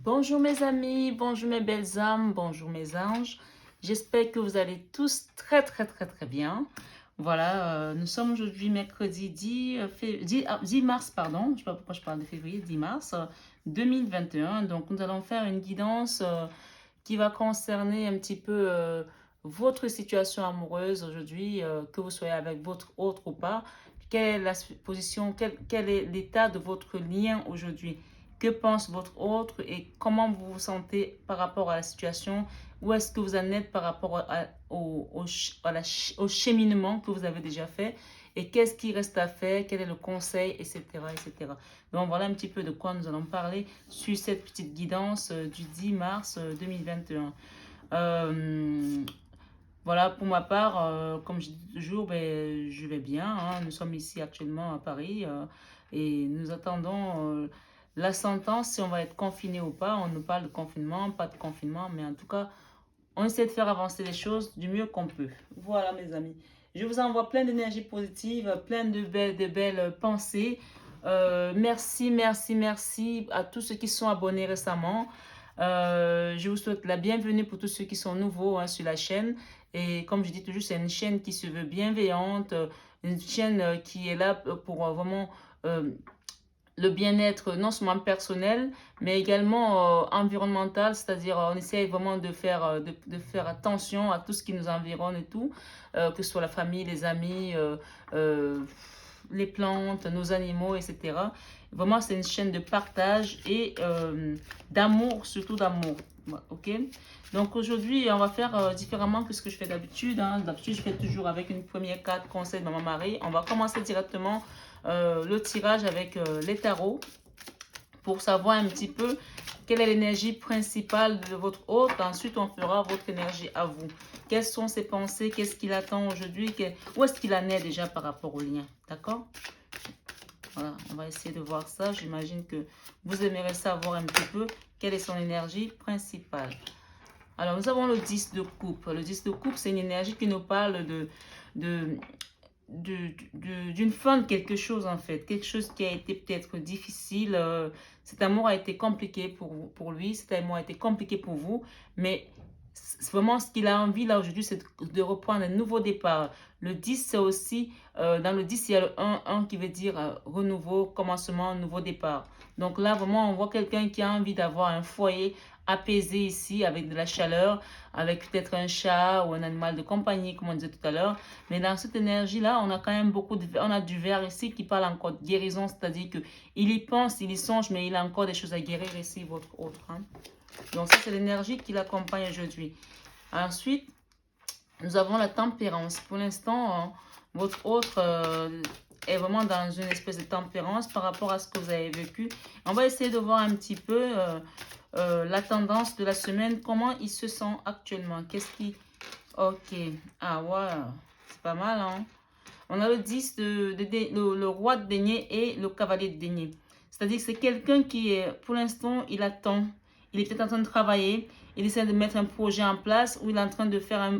Bonjour mes amis, bonjour mes belles âmes, bonjour mes anges. J'espère que vous allez tous très bien. Voilà, nous sommes aujourd'hui mercredi 10 mars, pardon, je ne sais pas pourquoi je parle de février, 10 mars 2021. Donc nous allons faire une guidance qui va concerner un petit peu votre situation amoureuse aujourd'hui, que vous soyez avec votre autre ou pas. Quelle est la position, quel est l'état de votre lien aujourd'hui? Que pense votre autre et comment vous vous sentez par rapport à la situation? Où est-ce que vous en êtes par rapport au cheminement que vous avez déjà fait? Et qu'est-ce qui reste à faire? Quel est le conseil, etc., etc. Donc voilà un petit peu de quoi nous allons parler sur cette petite guidance du 10 mars 2021. Voilà, pour ma part, comme je dis toujours, ben, je vais bien, hein. Nous sommes ici actuellement à Paris et nous attendons la sentence si on va être confiné ou pas. On nous parle de confinement, pas de confinement, mais en tout cas, on essaie de faire avancer les choses du mieux qu'on peut. Voilà, mes amis. Je vous envoie plein d'énergie positive, plein de belles pensées. Merci à tous ceux qui sont abonnés récemment. Je vous souhaite la bienvenue pour tous ceux qui sont nouveaux hein, sur la chaîne. Et comme je dis toujours, c'est une chaîne qui se veut bienveillante, une chaîne qui est là pour vraiment le bien-être non seulement personnel, mais également environnemental, c'est-à-dire on essaie vraiment de faire attention à tout ce qui nous environne et tout, que ce soit la famille, les amis, euh, les plantes, nos animaux, etc. Vraiment, c'est une chaîne de partage et d'amour, surtout d'amour. Ok? Donc aujourd'hui, on va faire différemment que ce que je fais d'habitude. Hein. D'habitude, je fais toujours avec une première carte conseil de Maman Marie. On va commencer directement le tirage avec les tarots pour savoir un petit peu quelle est l'énergie principale de votre hôte. Ensuite, on fera votre énergie à vous. Quelles sont ses pensées? Qu'est-ce qu'il attend aujourd'hui? Où est-ce qu'il en est déjà par rapport au lien? D'accord? Voilà, on va essayer de voir ça. J'imagine que vous aimerez savoir un petit peu quelle est son énergie principale. Alors, nous avons le 10 de coupe. Le 10 de coupe, c'est une énergie qui nous parle de, d'une fin de quelque chose en fait. Quelque chose qui a été peut-être difficile. Cet amour a été compliqué pour lui. Cet amour a été compliqué pour vous. Mais c'est vraiment ce qu'il a envie là aujourd'hui, c'est de reprendre un nouveau départ. Le 10, c'est aussi, dans le 10, il y a le 1 qui veut dire renouveau, commencement, nouveau départ. Donc là, vraiment, on voit quelqu'un qui a envie d'avoir un foyer apaisé ici, avec de la chaleur, avec peut-être un chat ou un animal de compagnie, comme on disait tout à l'heure. Mais dans cette énergie-là, on a quand même on a du verre ici qui parle encore de guérison, c'est-à-dire que il y pense, il y songe, mais il a encore des choses à guérir ici, votre autre. Hein. Donc ça, c'est l'énergie qui l'accompagne aujourd'hui. Ensuite, nous avons la tempérance. Pour l'instant, votre autre est vraiment dans une espèce de tempérance par rapport à ce que vous avez vécu. On va essayer de voir un petit peu la tendance de la semaine, comment il se sent actuellement. Qu'est-ce qui... Ok. Ah, ouais. C'est pas mal, hein. On a le 10 le roi de denier et le cavalier de denier. C'est-à-dire que c'est quelqu'un qui est, pour l'instant, il attend. Il est peut-être en train de travailler. Il essaie de mettre un projet en place ou il est en train de faire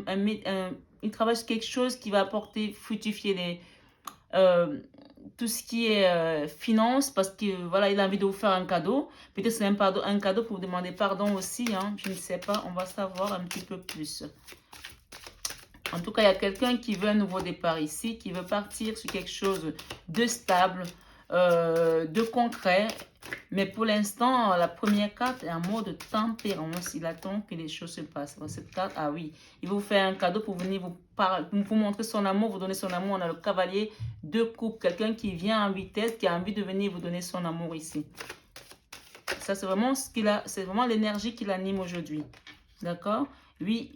il travaille sur quelque chose qui va apporter, fructifier tout ce qui est finance parce que voilà, il a envie de vous faire un cadeau. Peut-être c'est un cadeau pour vous demander pardon aussi. Hein, je ne sais pas. On va savoir un petit peu plus. En tout cas, il y a quelqu'un qui veut un nouveau départ ici, qui veut partir sur quelque chose de stable, de concret. Mais pour l'instant, la première carte est en mode tempérance. Il attend que les choses se passent. Dans cette carte, ah oui, il va vous faire un cadeau pour venir vous montrer son amour, vous donner son amour. On a le cavalier de coupe, quelqu'un qui vient en vitesse, qui a envie de venir vous donner son amour ici. Ça, c'est vraiment ce qu'il a, c'est vraiment l'énergie qui l'anime aujourd'hui. D'accord? Oui,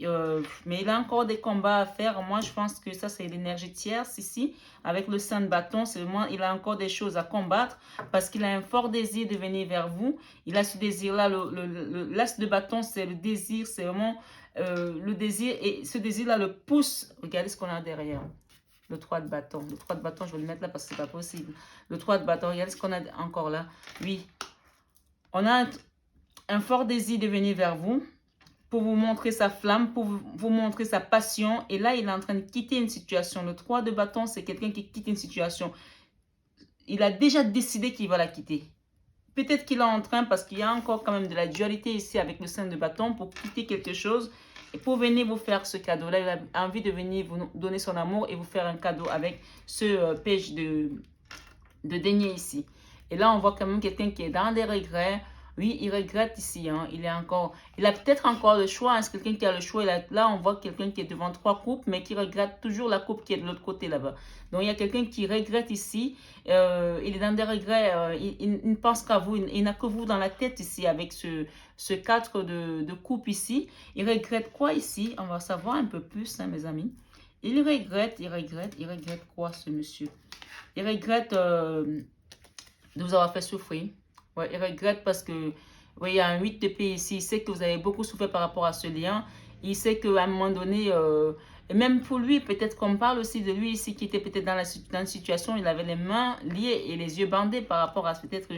mais il a encore des combats à faire. Moi, je pense que ça, c'est l'énergie tierce ici. Avec le 5 de bâton, c'est vraiment, il a encore des choses à combattre parce qu'il a un fort désir de venir vers vous. Il a ce désir-là. L'as de bâton, c'est le désir. C'est vraiment le désir. Et ce désir-là le pousse. Regardez ce qu'on a derrière. Le 3 de bâton. Le 3 de bâton, je vais le mettre là parce que c'est pas possible. Le 3 de bâton, regardez ce qu'on a encore là. Oui. On a un fort désir de venir vers vous pour vous montrer sa flamme, pour vous montrer sa passion. Et là, il est en train de quitter une situation. Le 3 de bâton, c'est quelqu'un qui quitte une situation. Il a déjà décidé qu'il va la quitter. peut-être qu'il est en train, parce qu'il y a encore quand même de la dualité ici avec le 5 de bâton, pour quitter quelque chose et pour venir vous faire ce cadeau-là. Il a envie de venir vous donner son amour et vous faire un cadeau avec ce page de denier ici. Et là, on voit quand même quelqu'un qui est dans des regrets. Oui, il regrette ici. Hein. Il a peut-être encore le choix. Hein. C'est quelqu'un qui a le choix. Là, on voit quelqu'un qui est devant 3 coupes, mais qui regrette toujours la coupe qui est de l'autre côté là-bas. Donc, il y a quelqu'un qui regrette ici. Il est dans des regrets. Il ne pense qu'à vous. Il n'a que vous dans la tête ici avec ce 4 de coupe ici. Il regrette quoi ici? On va savoir un peu plus, hein, mes amis. Il regrette quoi, ce monsieur? Il regrette de vous avoir fait souffrir. Ouais, il regrette parce que, oui, il y a un 8 d'épée ici. Il sait que vous avez beaucoup souffert par rapport à ce lien. Il sait qu'à un moment donné, et même pour lui, peut-être qu'on parle aussi de lui ici qui était peut-être dans une situation, il avait les mains liées et les yeux bandés par rapport à peut-être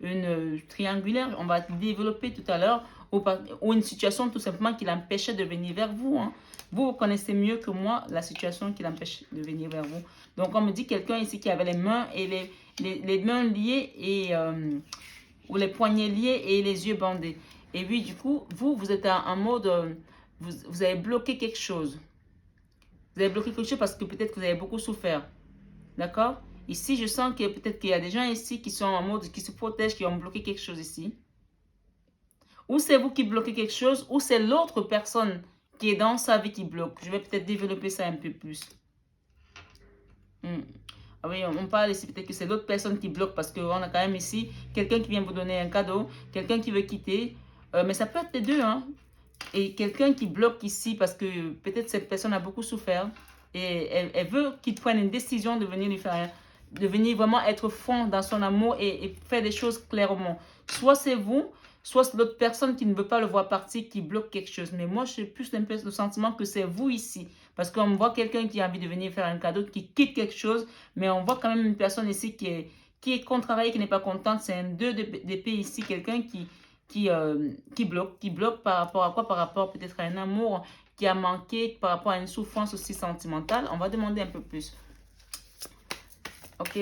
une triangulaire. On va développer tout à l'heure. Ou une situation tout simplement qui l'empêchait de venir vers vous. Hein. Vous connaissez mieux que moi la situation qui l'empêche de venir vers vous. Donc, on me dit quelqu'un ici qui avait les mains et les mains liées et ou les poignets liés et les yeux bandés. Et puis, du coup, vous êtes en mode, vous avez bloqué quelque chose. Vous avez bloqué quelque chose parce que peut-être que vous avez beaucoup souffert. D'accord? Ici, je sens que peut-être qu'il y a des gens ici qui sont en mode, qui se protègent, qui ont bloqué quelque chose ici. Ou c'est vous qui bloquez quelque chose, ou c'est l'autre personne qui est dans sa vie qui bloque. Je vais peut-être développer ça un peu plus. Ah oui, on parle ici peut-être que c'est l'autre personne qui bloque parce qu'on a quand même ici quelqu'un qui vient vous donner un cadeau, quelqu'un qui veut quitter, mais ça peut être les deux, hein. Et quelqu'un qui bloque ici parce que peut-être cette personne a beaucoup souffert et elle veut qu'il prenne une décision de venir lui faire, de venir vraiment être franc dans son amour et faire des choses clairement. Soit c'est vous, soit c'est l'autre personne qui ne veut pas le voir partir, qui bloque quelque chose. Mais moi, j'ai plus le sentiment que c'est vous ici. Parce qu'on voit quelqu'un qui a envie de venir faire un cadeau, qui quitte quelque chose, mais on voit quand même une personne ici qui est contrariée, qui n'est pas contente. C'est un 2 d'épée ici, quelqu'un qui bloque par rapport à quoi? Par rapport peut-être à un amour qui a manqué, par rapport à une souffrance aussi sentimentale. On va demander un peu plus. Ok,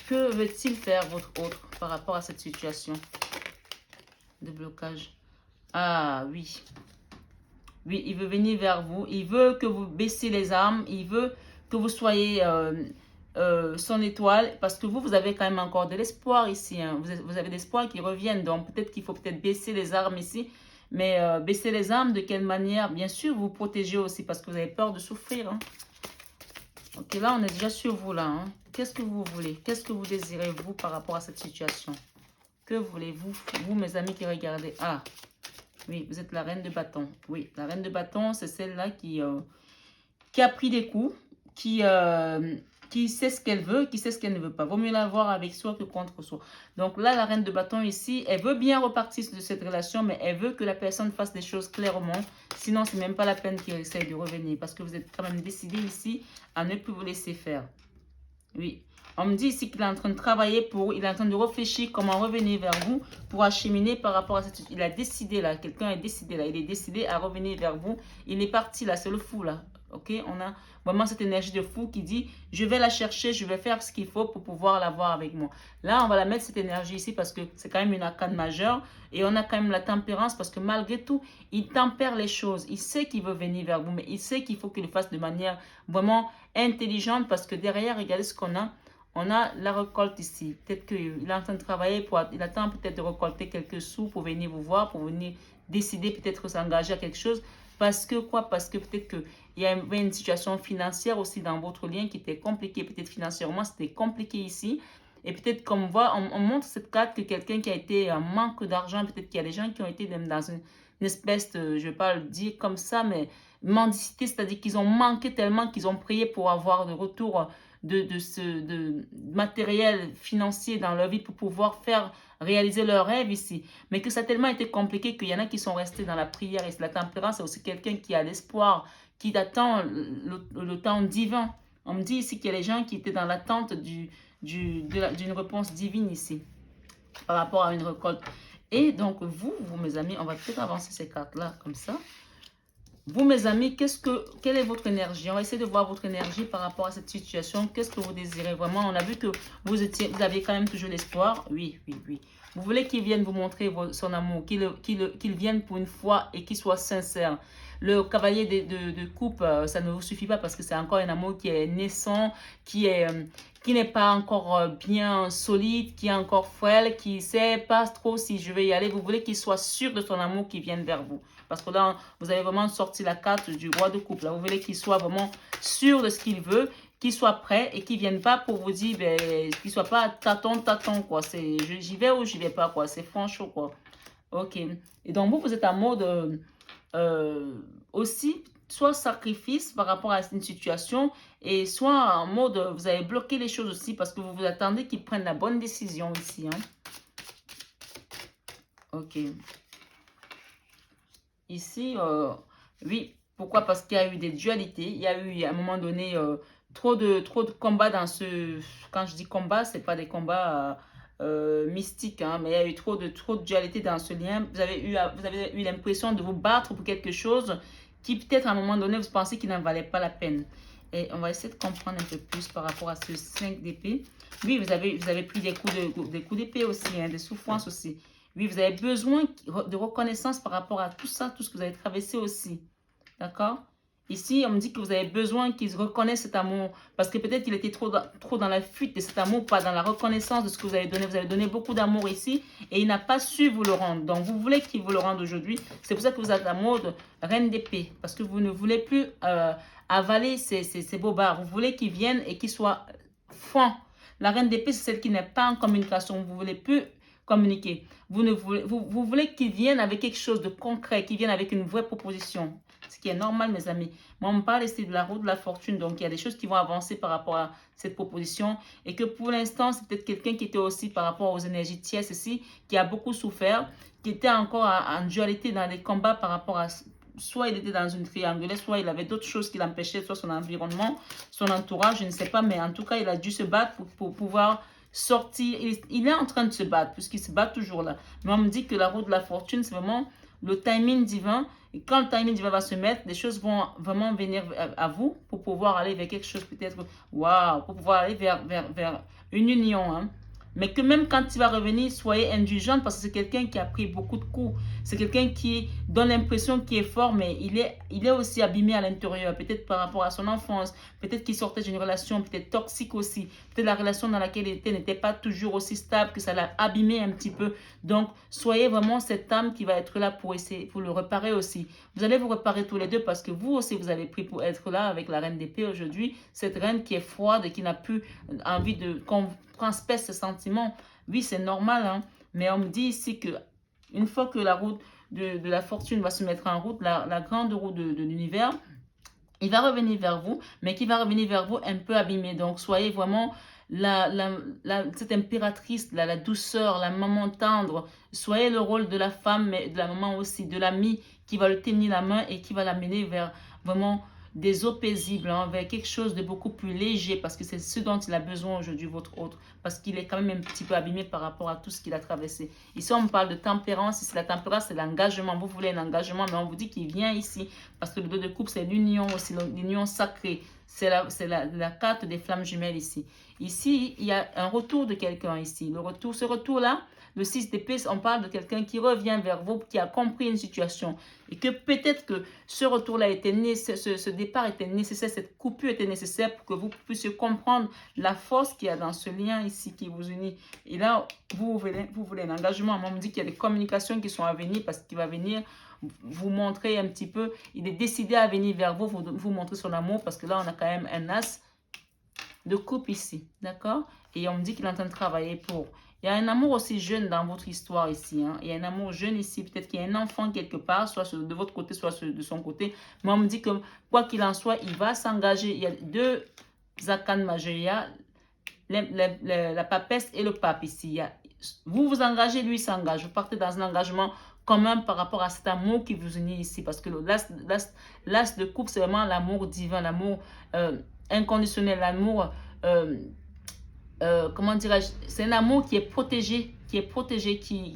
que veut-il faire votre autre par rapport à cette situation de blocage? Ah oui. Oui, il veut venir vers vous. Il veut que vous baissiez les armes. Il veut que vous soyez son étoile. Parce que vous avez quand même encore de l'espoir ici. Hein. Vous avez de l'espoir qui reviennent. Donc, peut-être qu'il faut peut-être baisser les armes ici. Mais baisser les armes, de quelle manière? Bien sûr, vous protégez aussi parce que vous avez peur de souffrir. Hein. Ok, là, on est déjà sur vous, là. Hein. Qu'est-ce que vous voulez? Qu'est-ce que vous désirez, vous, par rapport à cette situation? Que voulez-vous, vous, mes amis qui regardez? Ah, oui, vous êtes la reine de bâton. Oui, la reine de bâton, c'est celle-là qui a pris des coups, qui sait ce qu'elle veut, qui sait ce qu'elle ne veut pas. Vaut mieux l'avoir avec soi que contre soi. Donc là, la reine de bâton ici, elle veut bien repartir de cette relation, mais elle veut que la personne fasse des choses clairement. Sinon, c'est même pas la peine qu'elle essaye de revenir. Parce que vous êtes quand même décidé ici à ne plus vous laisser faire. Oui. On me dit ici qu'il est en train de travailler il est en train de réfléchir comment revenir vers vous pour acheminer par rapport à cette... Il a décidé là, quelqu'un est décidé là, il est décidé à revenir vers vous. Il est parti là, c'est le fou là, ok? On a vraiment cette énergie de fou qui dit, je vais la chercher, je vais faire ce qu'il faut pour pouvoir l'avoir avec moi. Là, on va la mettre cette énergie ici parce que c'est quand même une arcane majeure et on a quand même la tempérance parce que malgré tout, il tempère les choses. Il sait qu'il veut venir vers vous, mais il sait qu'il faut qu'il le fasse de manière vraiment intelligente parce que derrière, regardez ce qu'on a. On a la récolte ici. Peut-être qu'il est en train de travailler, il attend peut-être de récolter quelques sous pour venir vous voir, pour venir décider peut-être s'engager à quelque chose. Parce que quoi? Parce que peut-être qu'il y avait une situation financière aussi dans votre lien qui était compliquée. Peut-être financièrement, c'était compliqué ici. Et peut-être comme on voit, on montre cette carte que quelqu'un qui a été en manque d'argent, peut-être qu'il y a des gens qui ont été même dans une espèce de, je ne vais pas le dire comme ça, mais mendicité, c'est-à-dire qu'ils ont manqué tellement qu'ils ont prié pour avoir de retour de matériel financier dans leur vie pour pouvoir faire réaliser leurs rêves ici. Mais que ça a tellement été compliqué qu'il y en a qui sont restés dans la prière. Et la tempérance, c'est aussi quelqu'un qui a l'espoir, qui attend le temps divin. On me dit ici qu'il y a des gens qui étaient dans l'attente d'une réponse divine ici, par rapport à une récolte. Et donc, vous mes amis, on va peut-être avancer ces cartes-là, comme ça. Vous, mes amis, quelle est votre énergie? On va essayer de voir votre énergie par rapport à cette situation. Qu'est-ce que vous désirez vraiment? On a vu que vous aviez quand même toujours l'espoir. Oui, oui, oui. Vous voulez qu'il vienne vous montrer son amour, qu'il vienne pour une fois et qu'il soit sincère. Le cavalier de coupe, ça ne vous suffit pas parce que c'est encore un amour qui est naissant, qui n'est pas encore bien solide, qui est encore frêle, qui ne sait pas trop si je vais y aller. Vous voulez qu'il soit sûr de son amour qui vienne vers vous. Parce que là, vous avez vraiment sorti la carte du roi de coupe. Là, vous voulez qu'il soit vraiment sûr de ce qu'il veut, qu'il soit prêt et qu'il ne vienne pas pour vous dire, ben, qu'il ne soit pas tâton, quoi. C'est j'y vais ou j'y vais pas, quoi. C'est franchement, quoi. Ok. Et donc, vous êtes en mode aussi, soit sacrifice par rapport à une situation et soit en mode, vous avez bloqué les choses aussi parce que vous vous attendez qu'ils prennent la bonne décision ici. Hein. Ok. Ici, oui. Pourquoi? Parce qu'il y a eu des dualités. Il y a eu, à un moment donné, trop de combats dans ce... Quand je dis combat, ce n'est pas des combats mystiques, hein, mais il y a eu trop de dualité dans ce lien. Vous avez eu l'impression de vous battre pour quelque chose qui, peut-être, à un moment donné, vous pensez qu'il n'en valait pas la peine. Et on va essayer de comprendre un peu plus par rapport à ce 5 d'épée. Oui, vous avez pris des coups d'épée aussi, hein, des souffrances aussi. Oui, vous avez besoin de reconnaissance par rapport à tout ça, tout ce que vous avez traversé aussi. D'accord? Ici, on me dit que vous avez besoin qu'ils reconnaissent cet amour. Parce que peut-être qu'il était trop dans la fuite de cet amour, pas dans la reconnaissance de ce que vous avez donné. Vous avez donné beaucoup d'amour ici et il n'a pas su vous le rendre. Donc, vous voulez qu'il vous le rende aujourd'hui. C'est pour ça que vous êtes en mode reine d'épée. Parce que vous ne voulez plus avaler ces bobards. Vous voulez qu'ils viennent et qu'ils soient francs. La reine d'épée, c'est celle qui n'est pas en communication. Vous ne voulez plus communiquer. Vous voulez qu'ils viennent avec quelque chose de concret, qu'ils viennent avec une vraie proposition. Ce qui est normal, mes amis. Moi, on me parle ici de la roue de la fortune. Donc, il y a des choses qui vont avancer par rapport à cette proposition. Et que pour l'instant, c'est peut-être quelqu'un qui était aussi par rapport aux énergies tierces ici, qui a beaucoup souffert, qui était encore en dualité dans les combats par rapport à... Soit il était dans une triangulaire, soit il avait d'autres choses qui l'empêchaient, soit son environnement, son entourage, je ne sais pas. Mais en tout cas, il a dû se battre pour pouvoir sortir. Il est en train de se battre, puisqu'il se bat toujours là. Mais on me dit que la roue de la fortune, c'est vraiment le timing divin. Et quand le timing divin va se mettre, les choses vont vraiment venir à vous pour pouvoir aller vers quelque chose peut-être, waouh, pour pouvoir aller vers une union. Hein. Mais que même quand il va revenir, soyez indulgente parce que c'est quelqu'un qui a pris beaucoup de coups. C'est quelqu'un qui donne l'impression qu'il est fort, mais il est aussi abîmé à l'intérieur. Peut-être par rapport à son enfance, peut-être qu'il sortait d'une relation peut-être toxique aussi. Peut-être la relation dans laquelle il était n'était pas toujours aussi stable, que ça l'a abîmé un petit peu. Donc, soyez vraiment cette âme qui va être là pour essayer, pour le réparer aussi. Vous allez vous réparer tous les deux parce que vous aussi, vous avez pris pour être là avec la reine d'épée aujourd'hui. Cette reine qui est froide et qui n'a plus envie de... transperce ses sentiments. Oui, c'est normal, hein? Mais on me dit ici que une fois que la route de la fortune va se mettre en route, la grande roue de l'univers, il va revenir vers vous, mais qui va revenir vers vous un peu abîmé. Donc, soyez vraiment cette impératrice, la douceur, la maman tendre. Soyez le rôle de la femme, mais de la maman aussi, de l'ami qui va le tenir la main et qui va l'amener vers vraiment des eaux paisibles, hein, vers quelque chose de beaucoup plus léger, parce que c'est ce dont il a besoin aujourd'hui, votre autre, parce qu'il est quand même un petit peu abîmé par rapport à tout ce qu'il a traversé. Ici, on me parle de tempérance. Ici, la tempérance, c'est l'engagement. Vous voulez un engagement, mais on vous dit qu'il vient ici, parce que le dos de coupe, c'est l'union aussi, l'union sacrée. C'est la carte des flammes jumelles ici. Ici, il y a un retour de quelqu'un ici. Ce retour-là, le 6 d'épée, on parle de quelqu'un qui revient vers vous, qui a compris une situation. Et que peut-être que ce retour-là était nécessaire, ce départ était nécessaire, cette coupure était nécessaire pour que vous puissiez comprendre la force qu'il y a dans ce lien ici qui vous unit. Et là, vous voulez un engagement. Moi, on me dit qu'il y a des communications qui sont à venir parce qu'il va venir vous montrer un petit peu. Il est décidé à venir vers vous, vous montrer son amour parce que là, on a quand même un as de coupe ici. D'accord? Et on me dit qu'il est en train de travailler pour... Il y a un amour aussi jeune dans votre histoire ici. Hein. Il y a un amour jeune ici. Peut-être qu'il y a un enfant quelque part, soit de votre côté, soit de son côté. Mais on me dit que, quoi qu'il en soit, il va s'engager. Il y a deux arcanes majeurs. Il y a la papesse et le pape ici. Il y a, vous vous engagez, lui s'engage. Vous partez dans un engagement commun par rapport à cet amour qui vous unit ici. Parce que l'as de coupe, c'est vraiment l'amour divin, l'amour inconditionnel, l'amour... comment dirais-je, c'est un amour qui est protégé,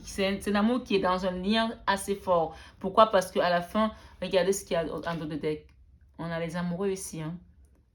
c'est un amour qui est dans un lien assez fort. Pourquoi? Parce qu'à la fin, regardez ce qu'il y a en dos de deck. On a les amoureux ici. Hein.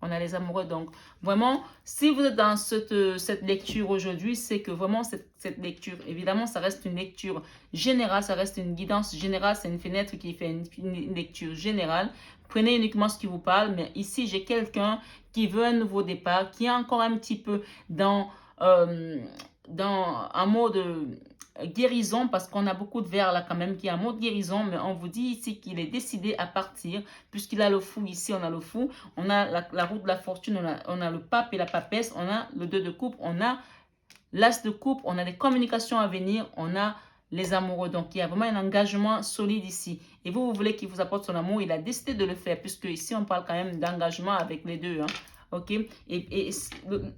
On a les amoureux. Donc, vraiment, si vous êtes dans cette lecture aujourd'hui, c'est que vraiment, cette lecture, évidemment, ça reste une lecture générale, ça reste une guidance générale. C'est une fenêtre qui fait une lecture générale. Prenez uniquement ce qui vous parle. Mais ici, j'ai quelqu'un qui veut un nouveau départ, qui est encore un petit peu dans un mode guérison, parce qu'on a beaucoup de vers là quand même, qui est un mot de guérison, mais on vous dit ici qu'il est décidé à partir, puisqu'il a le fou ici, on a le fou, on a la roue de la fortune, on a le pape et la papesse, on a le 2 de coupe, on a l'as de coupe, on a des communications à venir, on a les amoureux. Donc, il y a vraiment un engagement solide ici. Et vous, vous voulez qu'il vous apporte son amour, il a décidé de le faire, puisque ici, on parle quand même d'engagement avec les deux, hein. Ok, et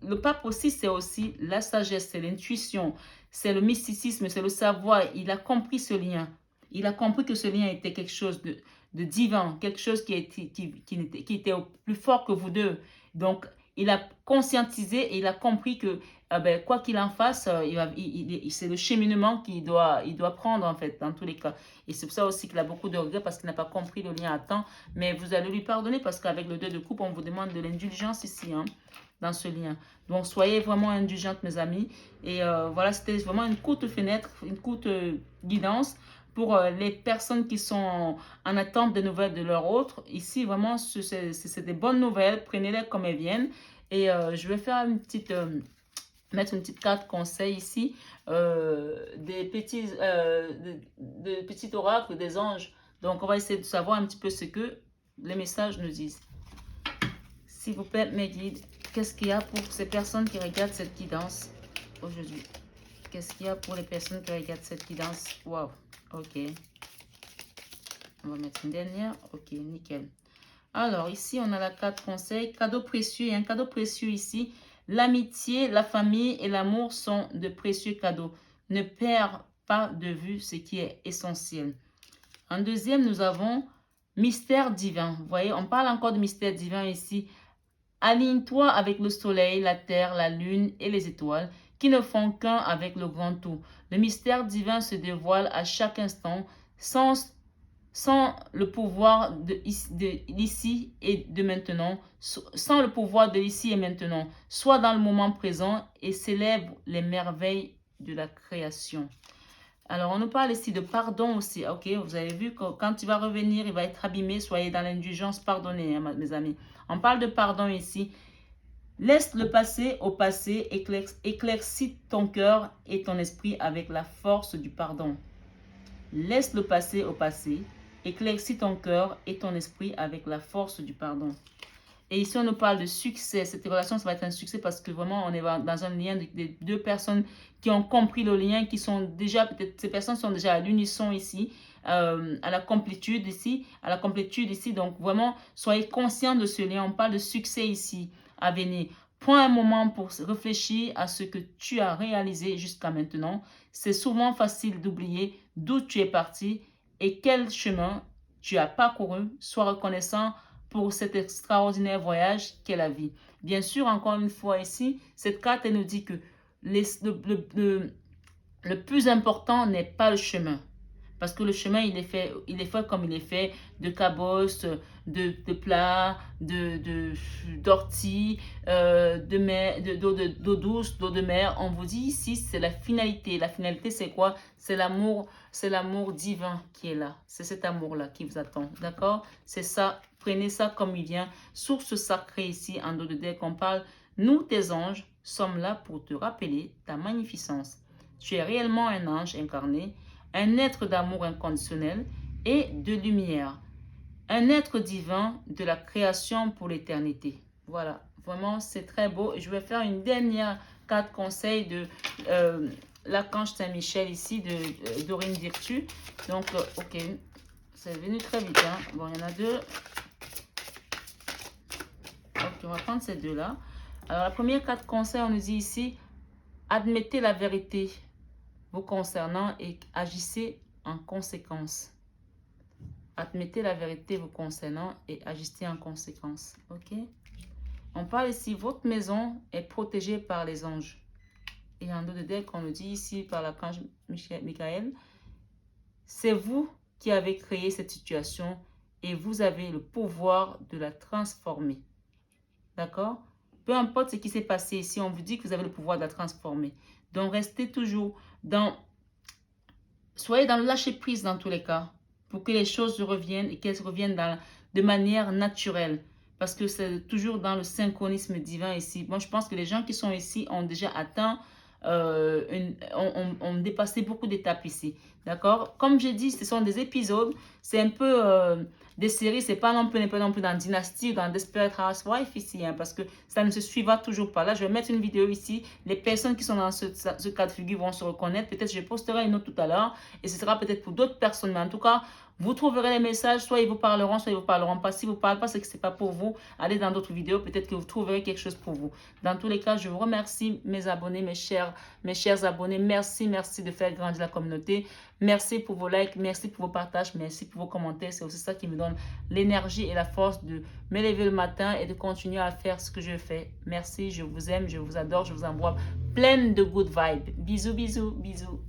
le pape aussi, c'est aussi la sagesse, c'est l'intuition, c'est le mysticisme, c'est le savoir. Il a compris ce lien. Il a compris que ce lien était quelque chose de divin, quelque chose qui était plus fort que vous deux. Donc, il a conscientisé et il a compris que ben, quoi qu'il en fasse, c'est le cheminement il doit prendre en fait, dans tous les cas. Et c'est pour ça aussi qu'il a beaucoup de regrets parce qu'il n'a pas compris le lien à temps. Mais vous allez lui pardonner parce qu'avec le 2 de coupe, on vous demande de l'indulgence ici, hein, dans ce lien. Donc, soyez vraiment indulgentes, mes amis. Et voilà, c'était vraiment une courte fenêtre, une courte guidance pour les personnes qui sont en attente de nouvelles de leur autre. Ici, vraiment, c'est des bonnes nouvelles. Prenez-les comme elles viennent. Et je vais faire mettre une petite carte conseil ici, des petits oracles des anges. Donc, on va essayer de savoir un petit peu ce que les messages nous disent. S'il vous plaît, mes guides, qu'est-ce qu'il y a pour ces personnes qui regardent cette guidance aujourd'hui? Qu'est-ce qu'il y a pour les personnes qui regardent cette guidance? Wow, ok. On va mettre une dernière. Ok, nickel. Alors, ici, on a la carte conseil. Cadeau précieux. Il y a un cadeau précieux ici. L'amitié, la famille et l'amour sont de précieux cadeaux. Ne perds pas de vue ce qui est essentiel. En deuxième, nous avons mystère divin. Vous voyez, on parle encore de mystère divin ici. Aligne-toi avec le soleil, la terre, la lune et les étoiles qui ne font qu'un avec le grand tout. Le mystère divin se dévoile à chaque instant sans le pouvoir de l'ici et de maintenant, sans le pouvoir de l'ici et maintenant. Sois dans le moment présent et célèbre les merveilles de la création. Alors, on nous parle ici de pardon aussi. Ok, vous avez vu que quand il va revenir, il va être abîmé. Soyez dans l'indulgence, pardonnez, hein, mes amis. On parle de pardon ici. Laisse le passé au passé, éclaircis ton cœur et ton esprit avec la force du pardon. Laisse le passé au passé, éclaircis ton cœur et ton esprit avec la force du pardon. Et ici, on nous parle de succès. Cette relation, ça va être un succès parce que vraiment, on est dans un lien de deux personnes qui ont compris le lien, qui sont déjà, peut-être, ces personnes sont déjà à l'unisson ici, à la complétude ici. Donc, vraiment, soyez conscients de ce lien. On parle de succès ici à venir. Prends un moment pour réfléchir à ce que tu as réalisé jusqu'à maintenant. C'est souvent facile d'oublier d'où tu es parti et quel chemin tu as parcouru. Sois reconnaissant pour cet extraordinaire voyage qu'est la vie. Bien sûr, encore une fois ici, cette carte elle nous dit que le plus important n'est pas le chemin. Parce que le chemin, il est fait comme il est fait, de cabosses, de plats, d'orties, d'eau douce, d'eau de mer. On vous dit ici, c'est la finalité. La finalité, c'est quoi? C'est l'amour divin qui est là. C'est cet amour-là qui vous attend. D'accord? C'est ça. Prenez ça comme il vient. Source sacrée ici, en dos de deck, on parle. Nous, tes anges, sommes là pour te rappeler ta magnificence. Tu es réellement un ange incarné, un être d'amour inconditionnel et de lumière, un être divin de la création pour l'éternité. Voilà, vraiment c'est très beau. Je vais faire une dernière carte conseil de l'archange Saint-Michel ici, de Dorine Virtue. Donc, ok, c'est venu très vite. Hein. Bon, il y en a deux. Ok, on va prendre ces deux-là. Alors, la première carte conseil, on nous dit ici, admettez la vérité vous concernant et agissez en conséquence. Admettez la vérité vous concernant et agissez en conséquence. Ok? On parle ici, votre maison est protégée par les anges. Et en dos de deck, on nous dit ici par l'archange Michael, c'est vous qui avez créé cette situation et vous avez le pouvoir de la transformer. D'accord? Peu importe ce qui s'est passé ici, on vous dit que vous avez le pouvoir de la transformer. Donc, restez toujours dans... Soyez dans le lâcher-prise dans tous les cas, pour que les choses reviennent et qu'elles reviennent de manière naturelle. Parce que c'est toujours dans le synchronisme divin ici. Moi, je pense que les gens qui sont ici ont déjà atteint, ont dépassé beaucoup d'étapes ici. D'accord? Comme j'ai dit, ce sont des épisodes. C'est un peu des séries. C'est pas non plus dans Dynasty ou dans Desperate Housewives ici. Hein, parce que ça ne se suivra toujours pas. Là, je vais mettre une vidéo ici. Les personnes qui sont dans ce cas de figure vont se reconnaître. Peut-être je posterai une autre tout à l'heure. Et ce sera peut-être pour d'autres personnes. Mais en tout cas, vous trouverez les messages, soit ils vous parleront, soit ils vous parleront pas. Si vous ne parlez pas, c'est que ce n'est pas pour vous. Allez dans d'autres vidéos, peut-être que vous trouverez quelque chose pour vous. Dans tous les cas, je vous remercie mes abonnés, mes chers abonnés. Merci, merci de faire grandir la communauté. Merci pour vos likes, merci pour vos partages, merci pour vos commentaires. C'est aussi ça qui me donne l'énergie et la force de me lever le matin et de continuer à faire ce que je fais. Merci, je vous aime, je vous adore, je vous envoie plein de good vibes. Bisous, bisous, bisous.